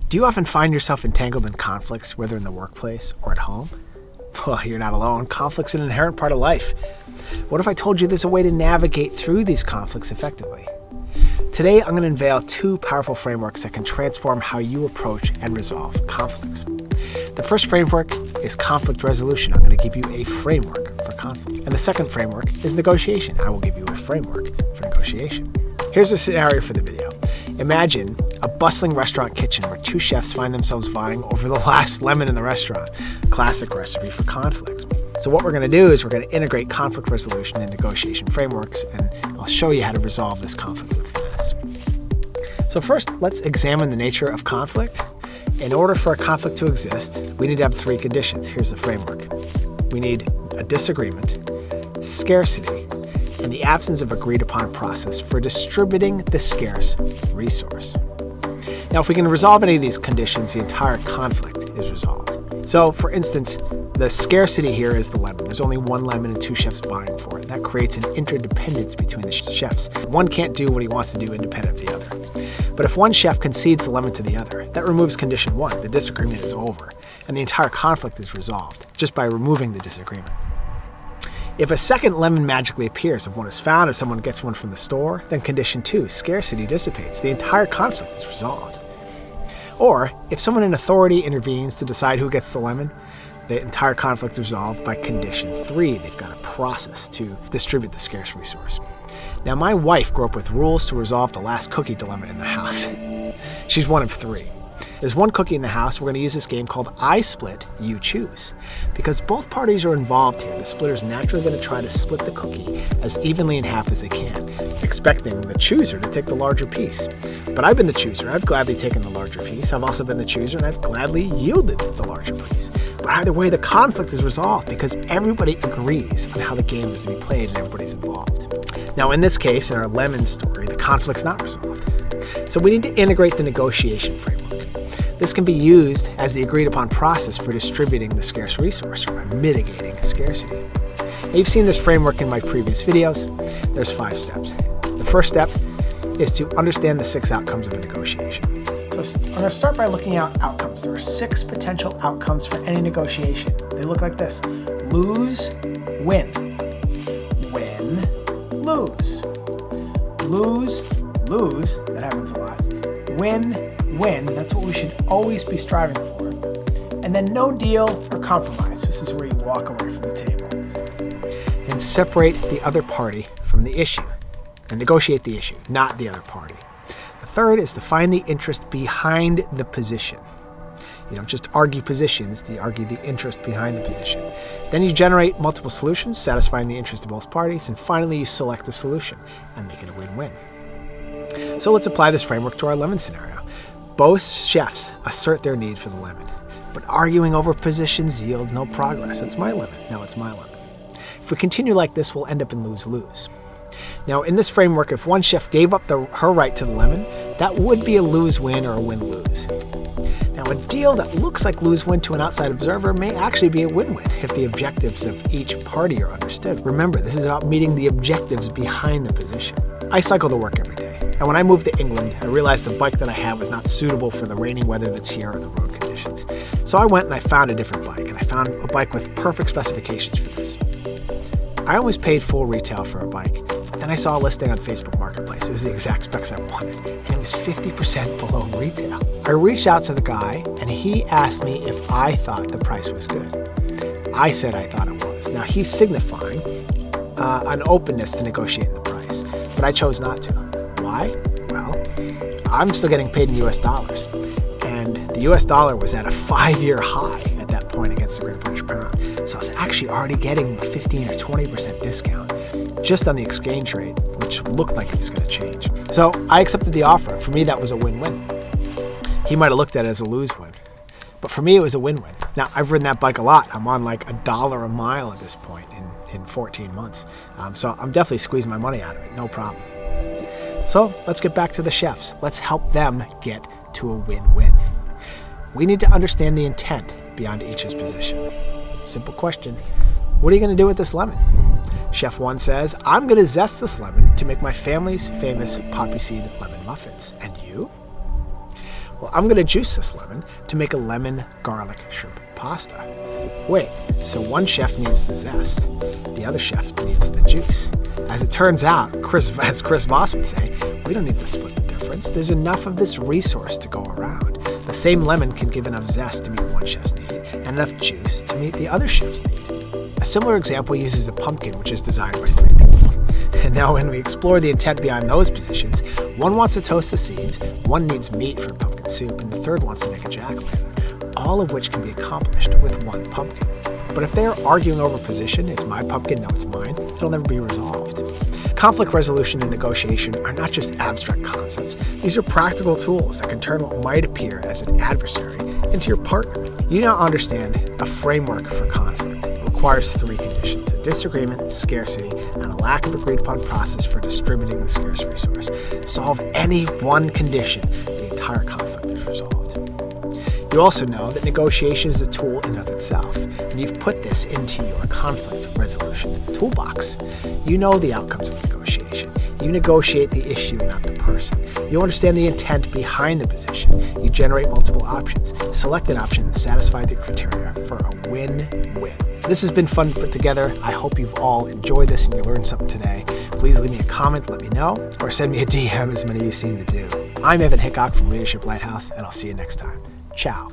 Do you often find yourself entangled in conflicts, whether in the workplace or at home? Well, you're not alone. Conflict's an inherent part of life. What if I told you there's a way to navigate through these conflicts effectively? Today, I'm going to unveil two powerful frameworks that can transform how you approach and resolve conflicts. The first framework is conflict resolution. I'm going to give you a framework for conflict. And the second framework is negotiation. I will give you a framework for negotiation. Here's a scenario for the video. Imagine a bustling restaurant kitchen where two chefs find themselves vying over the last lemon in the restaurant. Classic recipe for conflict. So what we're going to do is we're going to integrate conflict resolution and negotiation frameworks, and I'll show you how to resolve this conflict with finesse. So first, let's examine the nature of conflict. In order for a conflict to exist, we need to have three conditions. Here's the framework. We need a disagreement, scarcity, and the absence of agreed upon process for distributing the scarce resource. Now, if we can resolve any of these conditions, the entire conflict is resolved. So, for instance, the scarcity here is the lemon. There's only one lemon and two chefs vying for it. That creates an interdependence between the chefs. One can't do what he wants to do independent of the other. But if one chef concedes the lemon to the other, that removes condition one. The disagreement is over, and the entire conflict is resolved just by removing the disagreement. If a second lemon magically appears, if one is found, if someone gets one from the store, then condition two, scarcity, dissipates. The entire conflict is resolved. Or, if someone in authority intervenes to decide who gets the lemon, the entire conflict is resolved by condition three. They've got a process to distribute the scarce resource. Now, my wife grew up with rules to resolve the last cookie dilemma in the house. She's one of three. There's one cookie in the house. We're going to use this game called I Split, You Choose. Because both parties are involved here, the splitter's naturally going to try to split the cookie as evenly in half as they can, expecting the chooser to take the larger piece. But I've been the chooser. I've gladly taken the larger piece. I've also been the chooser, and I've gladly yielded the larger piece. But either way, the conflict is resolved because everybody agrees on how the game is to be played and everybody's involved. Now, in this case, in our lemon story, the conflict's not resolved. So we need to integrate the negotiation framework. This can be used as the agreed upon process for distributing the scarce resource or mitigating scarcity. Now, you've seen this framework in my previous videos. There's 5 steps. The first step is to understand the 6 outcomes of a negotiation. So I'm going to start by looking at outcomes. There are 6 potential outcomes for any negotiation. They look like this: lose, win, win, lose, lose, lose, that happens a lot, win, win, that's what we should always be striving for, and then no deal or compromise. This is where you walk away from the table. And separate the other party from the issue and negotiate the issue, not the other party. The third is to find the interest behind the position. You don't just argue positions, you argue the interest behind the position. Then you generate multiple solutions, satisfying the interest of both parties, and finally you select a solution and make it a win-win. So let's apply this framework to our lemon scenario. Both chefs assert their need for the lemon, but arguing over positions yields no progress. That's my lemon. No, it's my lemon. If we continue like this, we'll end up in lose-lose. Now, in this framework, if one chef gave up her right to the lemon, that would be a lose-win or a win-lose. Now, a deal that looks like lose-win to an outside observer may actually be a win-win if the objectives of each party are understood. Remember, this is about meeting the objectives behind the position. I cycle to work every day, and when I moved to England, I realized the bike that I had was not suitable for the rainy weather that's here or the road conditions. So I went and I found a different bike, and I found a bike with perfect specifications for this. I always paid full retail for a bike. Then I saw a listing on Facebook Marketplace. It was the exact specs I wanted, and it was 50% below retail. I reached out to the guy, and he asked me if I thought the price was good. I said I thought it was. Now, he's signifying an openness to negotiating the price, but I chose not to. Why? Well, I'm still getting paid in US dollars, and the US dollar was at a 5-year high at that point against the Great British Pound. So I was actually already getting a 15 or 20% discount just on the exchange rate, which looked like it was going to change. So I accepted the offer. For me, that was a win-win. He might have looked at it as a lose-win, but for me, it was a win-win. Now, I've ridden that bike a lot. I'm on like $1 a mile at this point in 14 months. So I'm definitely squeezing my money out of it, no problem. So let's get back to the chefs. Let's help them get to a win-win. We need to understand the intent beyond each's position. Simple question. What are you going to do with this lemon? Chef 1 says, I'm going to zest this lemon to make my family's famous poppy seed lemon muffins. And you? Well, I'm going to juice this lemon to make a lemon garlic shrimp pasta. Wait, so one chef needs the zest, the other chef needs the juice. As it turns out, as Chris Voss would say, we don't need to split the difference. There's enough of this resource to go around. The same lemon can give enough zest to meet one chef's need and enough juice to meet the other chef's need. A similar example uses a pumpkin, which is desired by 3 people. And now when we explore the intent behind those positions, one wants to toast the seeds, one needs meat for pumpkin soup, and the third wants to make a jack-o'-lantern, all of which can be accomplished with one pumpkin. But if they're arguing over position, it's my pumpkin, no, it's mine, it'll never be resolved. Conflict resolution and negotiation are not just abstract concepts. These are practical tools that can turn what might appear as an adversary into your partner. You now understand a framework for conflict. It requires 3 conditions: a disagreement, scarcity, and a lack of agreed upon process for distributing the scarce resource. Solve any one condition, the entire conflict is resolved. You also know that negotiation is a tool in and of itself, and you've put this into your conflict resolution toolbox. You know the outcomes of negotiation. You negotiate the issue, not the person. You understand the intent behind the position. You generate multiple options. Select an option that satisfies the criteria for a win-win. This has been fun to put together. I hope you've all enjoyed this and you learned something today. Please leave me a comment, let me know, or send me a DM, as many of you seem to do. I'm Evan Hickok from Leadership Lighthouse, and I'll see you next time. Ciao.